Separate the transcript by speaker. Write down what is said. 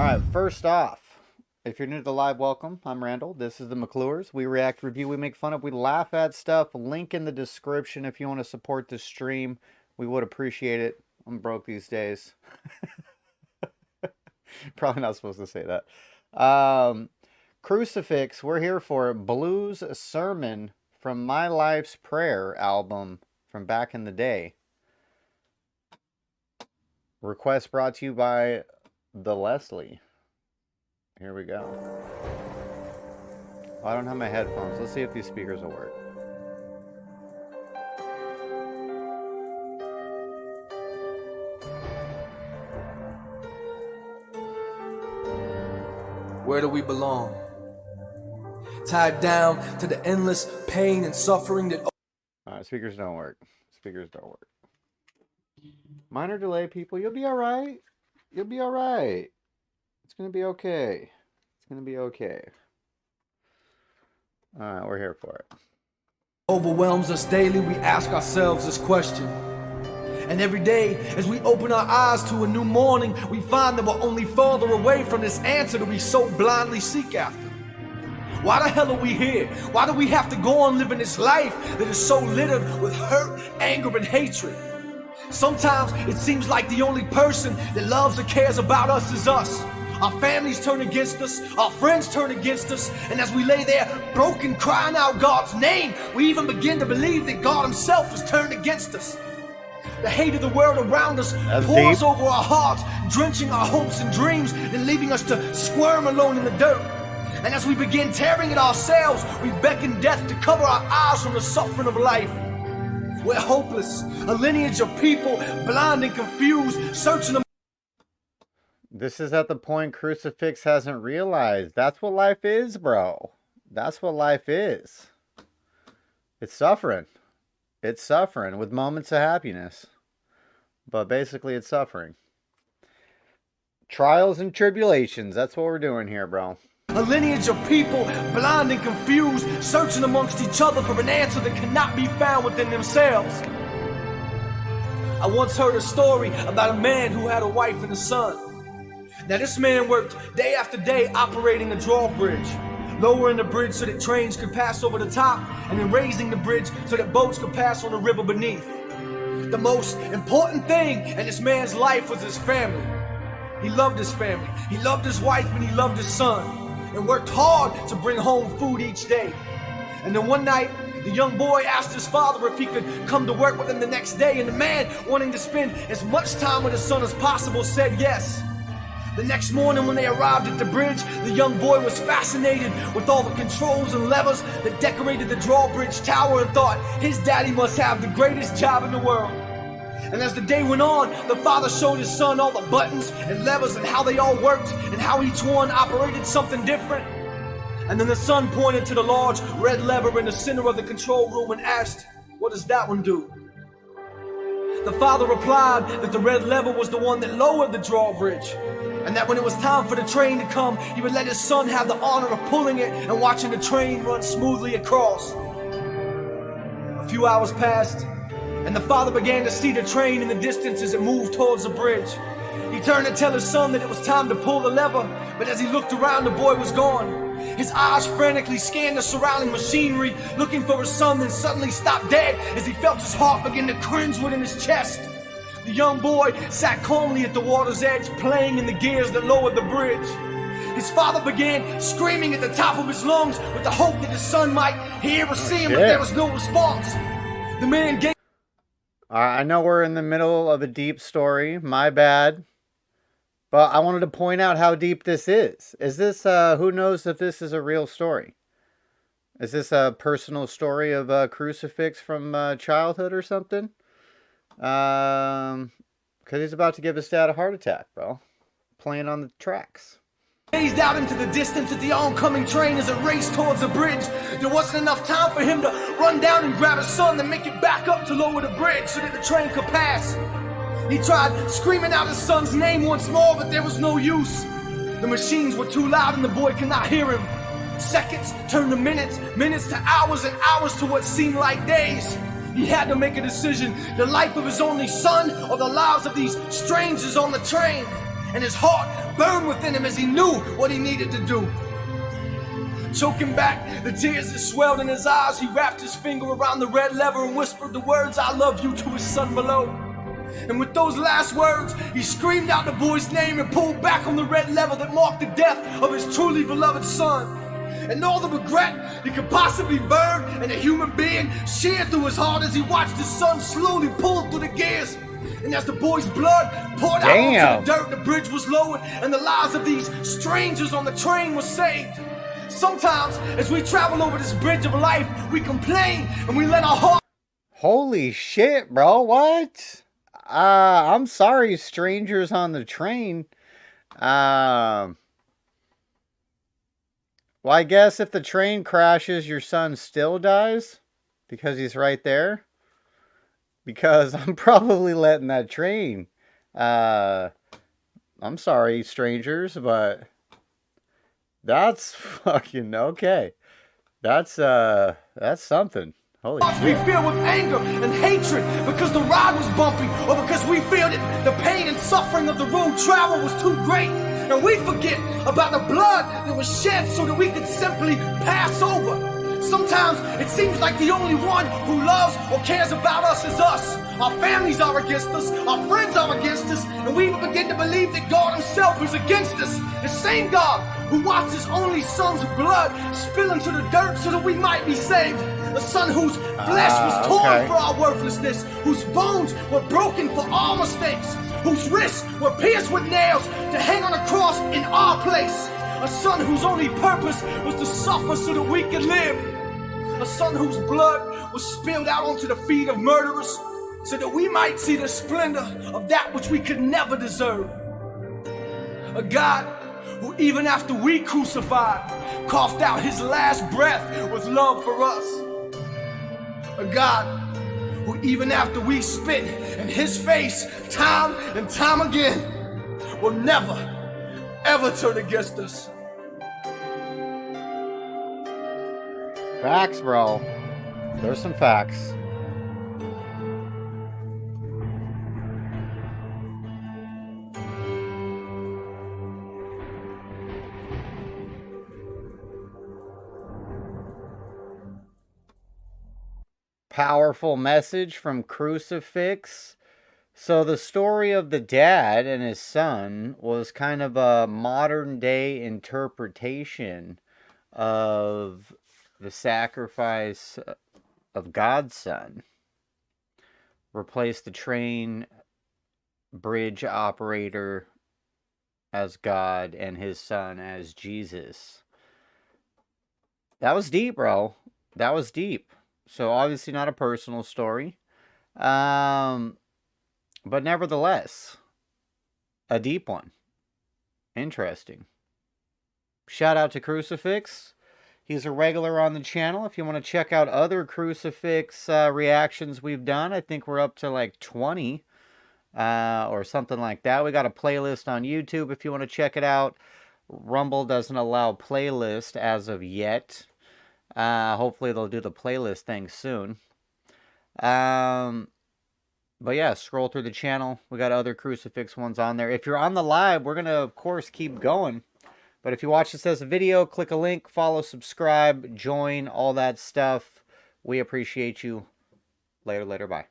Speaker 1: Alright, first off, if you're new to the live, welcome. I'm Randall. This is the McClures. We react, review, we make fun of, we laugh at stuff. Link in the description if you want to support the stream. We would appreciate it. I'm broke these days. Probably not supposed to say that. Crucifix, we're here for Blues Sermon from My Life's Prayer album from back in the day. Request brought to you by the Leslie. Here we go. Oh, I don't have my headphones. Let's see if these speakers will work.
Speaker 2: Where do we belong? Tied down to the endless pain and suffering that...
Speaker 1: Alright, speakers don't work. Speakers don't work. Minor delay, people. You'll be alright. You'll be alright. It's gonna be okay. It's gonna be okay. Alright, we're here for it.
Speaker 2: Overwhelms us daily, we ask ourselves this question. And every day, as we open our eyes to a new morning, we find that we're only farther away from this answer that we so blindly seek after. Why the hell are we here? Why do we have to go on living this life that is so littered with hurt, anger, and hatred? Sometimes it seems like the only person that loves or cares about us is us. Our families turn against us, our friends turn against us, and as we lay there broken, crying out God's name, we even begin to believe that God himself has turned against us. The hate of the world around us pours over our hearts, drenching our hopes and dreams, and leaving us to squirm alone in the dirt. And as we begin tearing at ourselves, we beckon death to cover our eyes from the suffering of life. We're hopeless, a lineage of people, blind and confused, searching them.
Speaker 1: This is at the point Crucifix hasn't realized. That's what life is, bro. That's what life is. It's suffering. It's suffering with moments of happiness. But basically it's suffering. Trials and tribulations. That's what we're doing here, bro.
Speaker 2: A lineage of people, blind and confused, searching amongst each other for an answer that cannot be found within themselves. I once heard a story about a man who had a wife and a son. Now this man worked day after day operating a drawbridge, lowering the bridge so that trains could pass over the top, and then raising the bridge so that boats could pass on the river beneath. The most important thing in this man's life was his family. He loved his family, he loved his wife, and he loved his son, and worked hard to bring home food each day. And then one night, the young boy asked his father if he could come to work with him the next day, and the man, wanting to spend as much time with his son as possible, said yes. The next morning when they arrived at the bridge, the young boy was fascinated with all the controls and levers that decorated the drawbridge tower and thought his daddy must have the greatest job in the world. And as the day went on, the father showed his son all the buttons and levers and how they all worked and how each one operated something different. And then the son pointed to the large red lever in the center of the control room and asked, "What does that one do?" The father replied that the red lever was the one that lowered the drawbridge, and that when it was time for the train to come, he would let his son have the honor of pulling it and watching the train run smoothly across. A few hours passed, and the father began to see the train in the distance as it moved towards the bridge. He turned to tell his son that it was time to pull the lever, but as he looked around, the boy was gone. His eyes frantically scanned the surrounding machinery, looking for his son, then suddenly stopped dead as he felt his heart begin to cringe within his chest. The young boy sat calmly at the water's edge, playing in the gears that lowered the bridge. His father began screaming at the top of his lungs with the hope that his son might hear or see him, but there was no response. The man gave...
Speaker 1: I know we're in the middle of a deep story. My bad. But I wanted to point out how deep this is. Is this, who knows if this is a real story? Is this a personal story of a Crucifix from childhood or something? Because he's about to give his dad a heart attack, bro. Playing on the tracks.
Speaker 2: Gazed out into the distance at the oncoming train as it raced towards the bridge. There wasn't enough time for him to run down and grab his son and make it back up to lower the bridge so that the train could pass. He tried screaming out his son's name once more, but there was no use. The machines were too loud and the boy could not hear him. Seconds turned to minutes, minutes to hours, and hours to what seemed like days. He had to make a decision, the life of his only son or the lives of these strangers on the train. and his heart burned within him as he knew what he needed to do. Choking back the tears that swelled in his eyes, he wrapped his finger around the red lever and whispered the words, "I love you," to his son below. And with those last words, he screamed out the boy's name and pulled back on the red lever that marked the death of his truly beloved son. And all the regret that could possibly burn in a human being sheared through his heart as he watched his son slowly pull through the gears. And as the boy's blood poured out onto the dirt, the bridge was lowered and the lives of these strangers on the train were saved. Sometimes, as we travel over this bridge of life, we complain and we let our heart...
Speaker 1: Holy shit, bro, what? I'm sorry, strangers on the train. Well, I guess if the train crashes, your son still dies? Because he's right there? Because I'm probably letting that train. I'm sorry, strangers, but that's fucking okay. That's something. Holy shit.
Speaker 2: We filled with anger and hatred because the ride was bumpy, or because we feel that the pain and suffering of the road travel was too great. And we forget about the blood that was shed so that we could simply pass over. Sometimes it seems like the only one who loves or cares about us is us. Our families are against us, our friends are against us, and we even begin to believe that God himself is against us. The same God who watched his only son's blood spill into the dirt so that we might be saved. A son whose flesh was torn for our worthlessness, whose bones were broken for our mistakes, whose wrists were pierced with nails to hang on a cross in our place. A son whose only purpose was to suffer so that we could live. A son whose blood was spilled out onto the feet of murderers so that we might see the splendor of that which we could never deserve. A God who, even after we crucified, coughed out his last breath with love for us. A God who, even after we spit in his face time and time again, will never, ever turn against us.
Speaker 1: Facts, bro. There's some facts. Powerful message from Crucifix. So the story of the dad and his son was kind of a modern day interpretation of the sacrifice of God's son. Replace the train bridge operator as God and his son as Jesus. That was deep, bro. That was deep. So obviously not a personal story. But nevertheless, a deep one. Interesting. Shout out to Crucifix. He's a regular on the channel. If you want to check out other Crucifix reactions we've done, I think we're up to like 20 or something like that. We got a playlist on YouTube if you want to check it out. Rumble doesn't allow playlist as of yet. Hopefully they'll do the playlist thing soon. But yeah, scroll through the channel. We got other Crucifix ones on there. If you're on the live, we're going to, of course, keep going. But if you watch this as a video, click a link, follow, subscribe, join, all that stuff. We appreciate you. Later, bye.